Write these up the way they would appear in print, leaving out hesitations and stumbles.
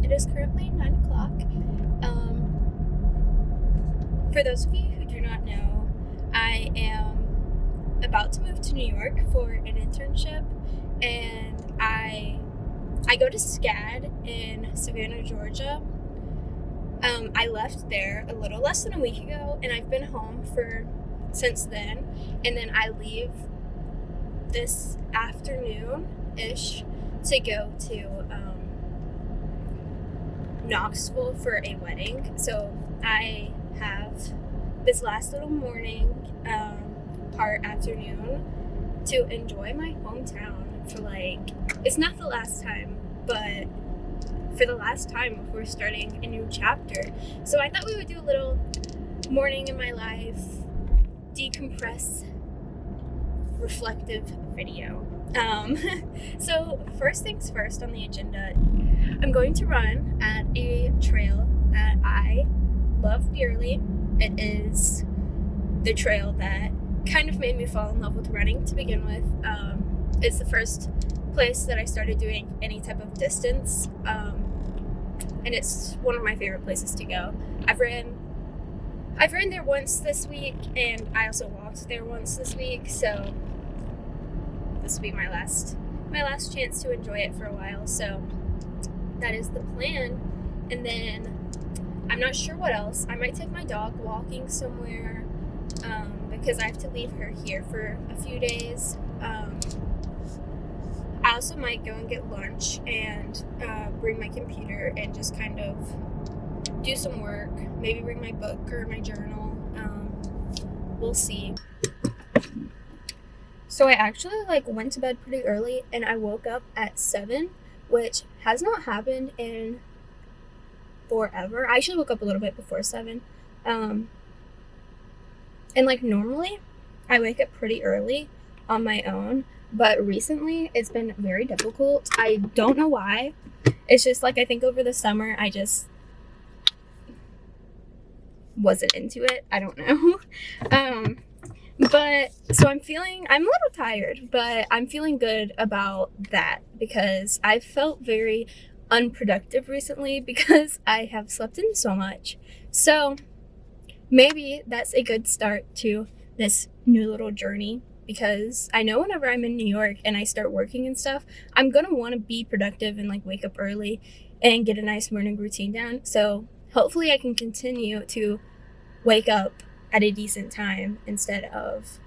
It is currently 9 o'clock. For those of you who do not know, I am about to move to New York for an internship, and I go to SCAD in Savannah, Georgia. I left there a little less than a week ago, and I've been home since then. And then I leave this afternoon-ish to go to Knoxville for a wedding. So I have this last little morning, part afternoon to enjoy my hometown for it's not the last time, but for the last time before starting a new chapter. So I thought we would do a little morning in my life, decompress, reflective video. So first things first on the agenda, I'm going to run at a trail that I love dearly. It is the trail that kind of made me fall in love with running to begin with. It's the first place that I started doing any type of distance, and it's one of my favorite places to go. I've ran there once this week, and I also walked there once this week, so this will be my last chance to enjoy it for a while. So that is the plan. And then I'm not sure what else. I might take my dog walking somewhere, because I have to leave her here for a few days. I also might go and get lunch and bring my computer and just kind of do some work. Maybe bring my book or my journal. We'll see. So I actually went to bed pretty early, and I woke up at 7, which has not happened in forever. I actually woke up a little bit before 7. And normally I wake up pretty early on my own, but recently it's been very difficult. I don't know why. It's just I think over the summer I just wasn't into it. I don't know. But so I'm a little tired, but I'm feeling good about that because I felt very unproductive recently because I have slept in so much. So maybe that's a good start to this new little journey, because I know whenever I'm in New York and I start working and stuff, I'm gonna want to be productive and wake up early and get a nice morning routine down. So hopefully I can continue to wake up at a decent time instead of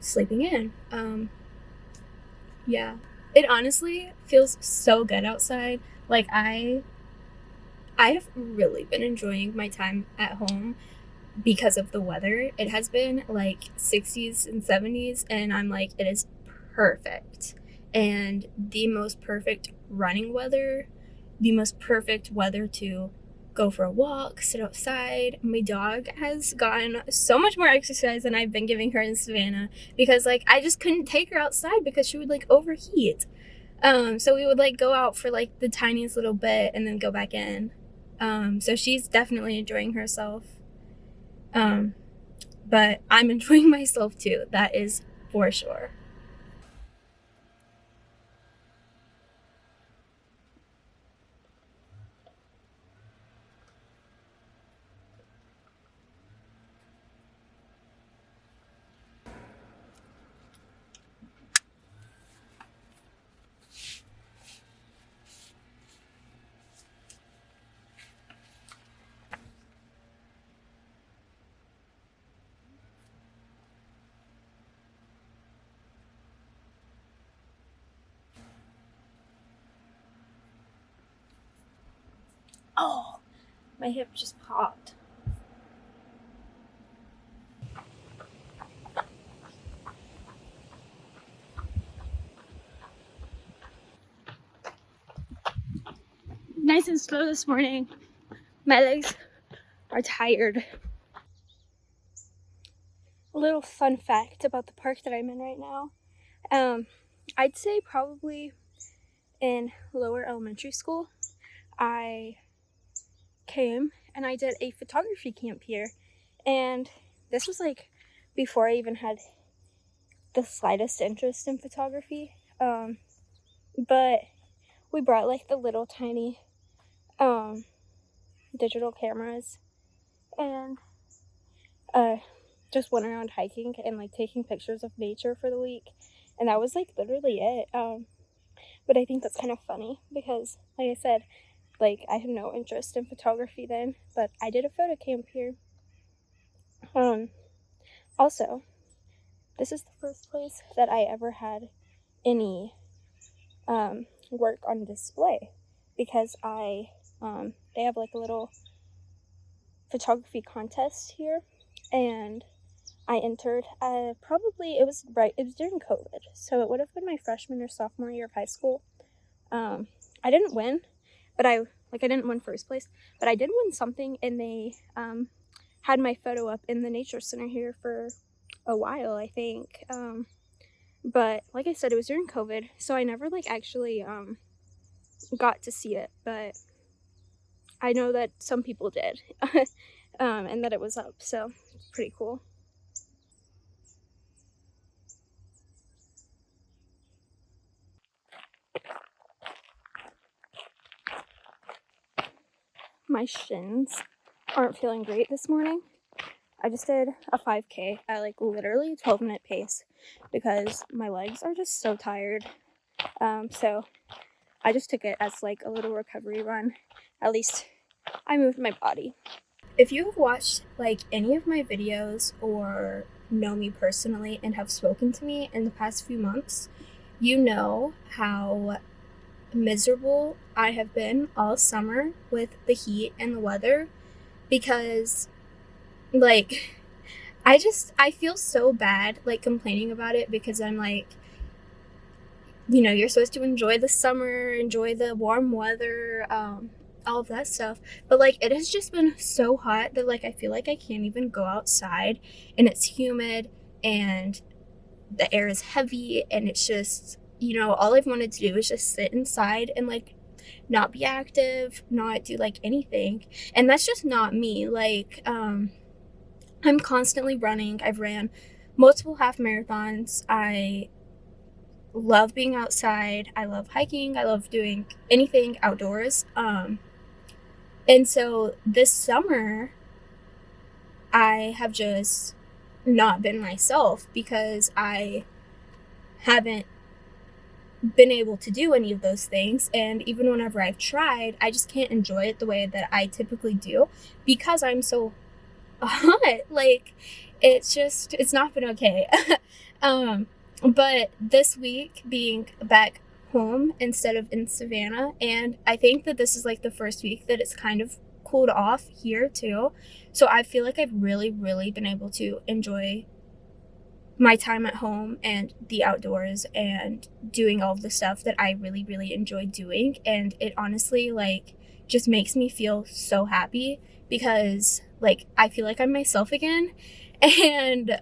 sleeping in. Yeah, it honestly feels so good outside. I have really been enjoying my time at home because of the weather. It has been 60s and 70s, and I'm it is perfect. And the most perfect running weather, the most perfect weather to go for a walk, sit outside. My dog has gotten so much more exercise than I've been giving her in Savannah, because I just couldn't take her outside because she would overheat. So we would go out for the tiniest little bit and then go back in. So she's definitely enjoying herself. But I'm enjoying myself too. That is for sure. Oh, my hip just popped. Nice and slow this morning. My legs are tired. A little fun fact about the park that I'm in right now. I'd say probably in lower elementary school, I came and I did a photography camp here. And this was before I even had the slightest interest in photography. But we brought like the little tiny digital cameras and just went around hiking and like taking pictures of nature for the week, and that was like literally it. But I think that's kind of funny because, like I said, like I had no interest in photography then, but I did a photo camp here. Also, this is the first place that I ever had any work on display because they have like a little photography contest here, and I entered. It was during COVID, so it would have been my freshman or sophomore year of high school. I didn't win, but I didn't win first place, but I did win something, and they had my photo up in the nature center here for a while, I think. But like I said, it was during COVID, so I never like actually got to see it, but I know that some people did. And that it was up, so it's pretty cool. My shins aren't feeling great this morning. I just did a 5K at like literally a 12-minute pace because my legs are just so tired. So I just took it as like a little recovery run. At least I moved my body. If you have watched like any of my videos or know me personally and have spoken to me in the past few months, you know how miserable I have been all summer with the heat and the weather because like I feel so bad like complaining about it because I'm like, you're supposed to enjoy the summer, enjoy the warm weather, all of that stuff, but like it has just been so hot that like I feel like I can't even go outside, and it's humid and the air is heavy, and it's just, all I've wanted to do is just sit inside and like not be active, not do like anything. And that's just not me. Like I'm constantly running. I've ran multiple half marathons. I love being outside. I love hiking. I love doing anything outdoors. And so this summer I have just not been myself because I haven't been able to do any of those things, and even whenever I've tried, I just can't enjoy it the way that I typically do because I'm so hot. Like it's not been okay. But this week being back home instead of in Savannah, and I think that this is like the first week that it's kind of cooled off here too, so I feel like I've really been able to enjoy my time at home and the outdoors and doing all of the stuff that I really enjoy doing. And it honestly like just makes me feel so happy because like I feel like I'm myself again. And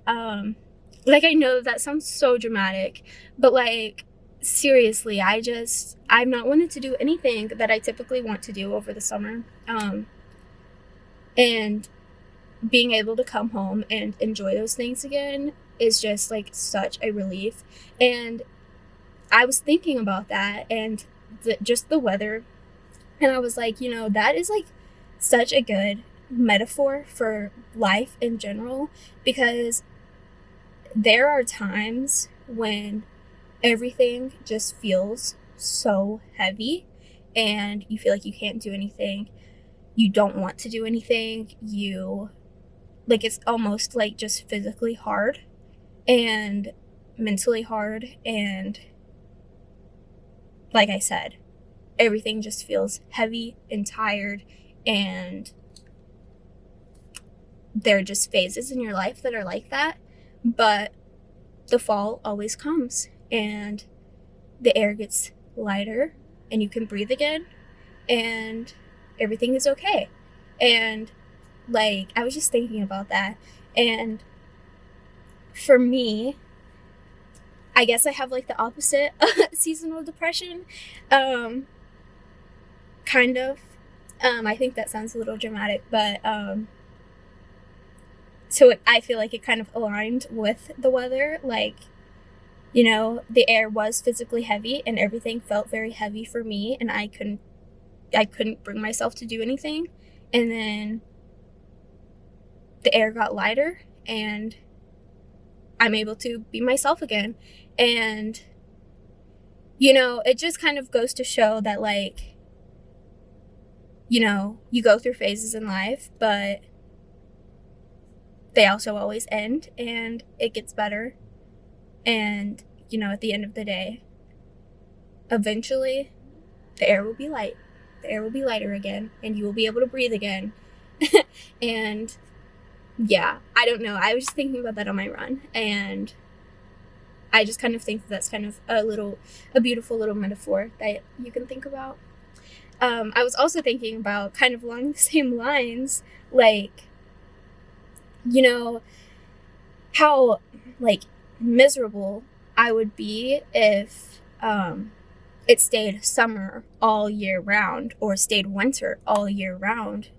like I know that sounds so dramatic, but like seriously, I've not wanted to do anything that I typically want to do over the summer. And being able to come home and enjoy those things again is just like such a relief. And I was thinking about that and just the weather, and I was like, that is like such a good metaphor for life in general, because there are times when everything just feels so heavy and you feel like you can't do anything, you don't want to do anything, it's almost like just physically hard and mentally hard, and like I said, everything just feels heavy and tired, and there are just phases in your life that are like that. But the fall always comes and the air gets lighter and you can breathe again and everything is okay. And like I was just thinking about that, and for me, I guess I have like the opposite seasonal depression. Kind of. I think that sounds a little dramatic, but so I feel like it kind of aligned with the weather. Like, you know, the air was physically heavy and everything felt very heavy for me, and I couldn't bring myself to do anything. And then the air got lighter and I'm able to be myself again. And, you know, it just kind of goes to show that, like, you know, you go through phases in life, but they also always end and it gets better. And, you know, at the end of the day, eventually the air will be light. The air will be lighter again and you will be able to breathe again. And yeah, I don't know. I was just thinking about that on my run, and I just kind of think that that's kind of a beautiful little metaphor that you can think about. I was also thinking about, kind of along the same lines, like, you know, how, like, miserable I would be if it stayed summer all year round or stayed winter all year round.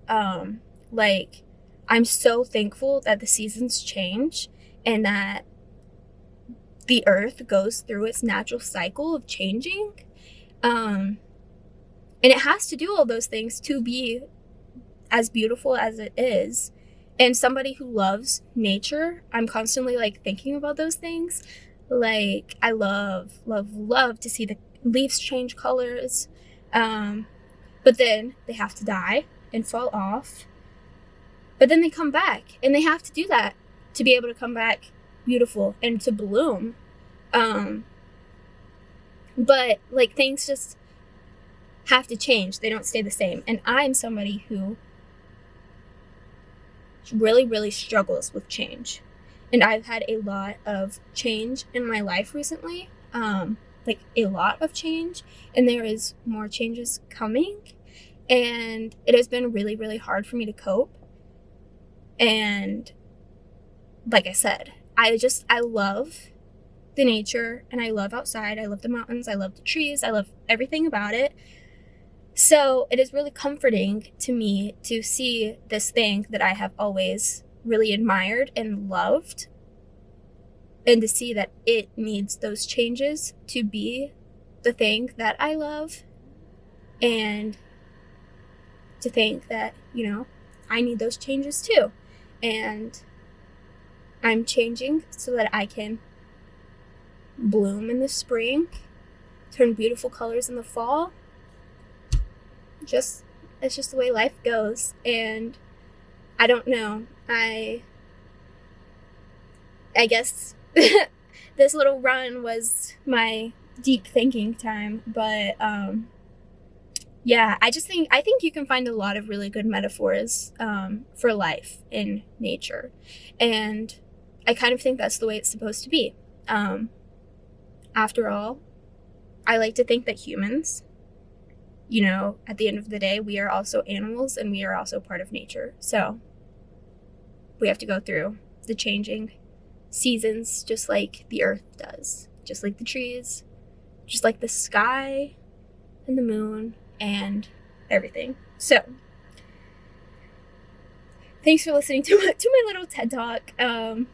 Like, I'm so thankful that the seasons change and that the earth goes through its natural cycle of changing. And it has to do all those things to be as beautiful as it is. And somebody who loves nature, I'm constantly, like, thinking about those things. Like, I love to see the leaves change colors. But then they have to die and fall off. But then they come back, and they have to do that to be able to come back beautiful and to bloom. But, like, things just have to change. They don't stay the same. And I'm somebody who really, really struggles with change. And I've had a lot of change in my life recently, like a lot of change, and there is more changes coming. And it has been really, really hard for me to cope. And like I said, I love the nature, and I love outside. I love the mountains. I love the trees. I love everything about it. So it is really comforting to me to see this thing that I have always really admired and loved, and to see that it needs those changes to be the thing that I love, and to think that, you know, I need those changes too. And I'm changing so that I can bloom in the spring, turn beautiful colors in the fall. It's just the way life goes. And I don't know, I guess this little run was my deep thinking time. But yeah, I think you can find a lot of really good metaphors for life in nature, and I kind of think that's the way it's supposed to be. After all, I like to think that humans, you know, at the end of the day, we are also animals and we are also part of nature. So we have to go through the changing seasons just like the earth does, just like the trees, just like the sky and the moon and everything. So thanks for listening to my little TED Talk. I'm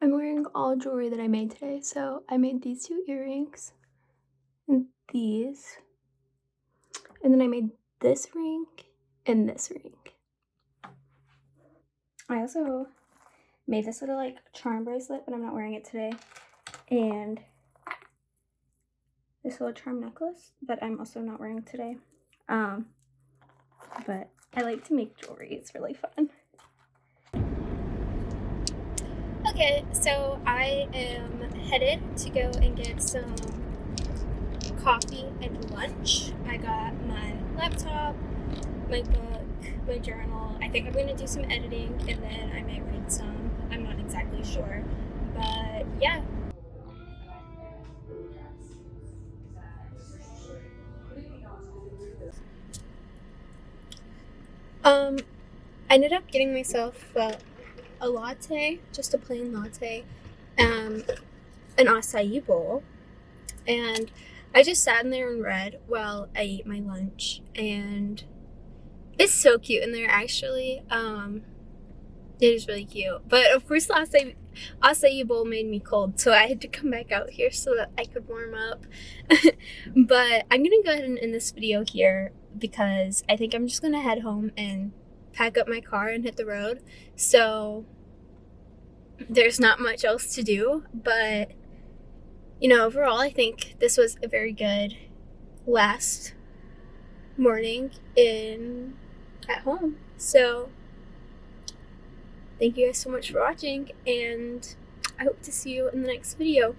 wearing all jewelry that I made today. So I made these 2 earrings and these. And then I made this ring and this ring. I also made this little, like, charm bracelet, but I'm not wearing it today. And this little charm necklace, but I'm also not wearing today. But I like to make jewelry. It's really fun. Okay, so I am headed to go and get some coffee and lunch. I got my laptop, my book, my journal. I think I'm going to do some editing, and then I may read some. I'm not exactly sure. But yeah. I ended up getting myself a latte, just a plain latte, an acai bowl, and I just sat in there and read while I ate my lunch, and it's so cute in there, actually. It is really cute. But of course, the acai bowl made me cold, so I had to come back out here so that I could warm up. But I'm gonna go ahead and end this video here because I think I'm just gonna head home and pack up my car and hit the road. So there's not much else to do, but you know, overall I think this was a very good last morning at home. So thank you guys so much for watching, and I hope to see you in the next video.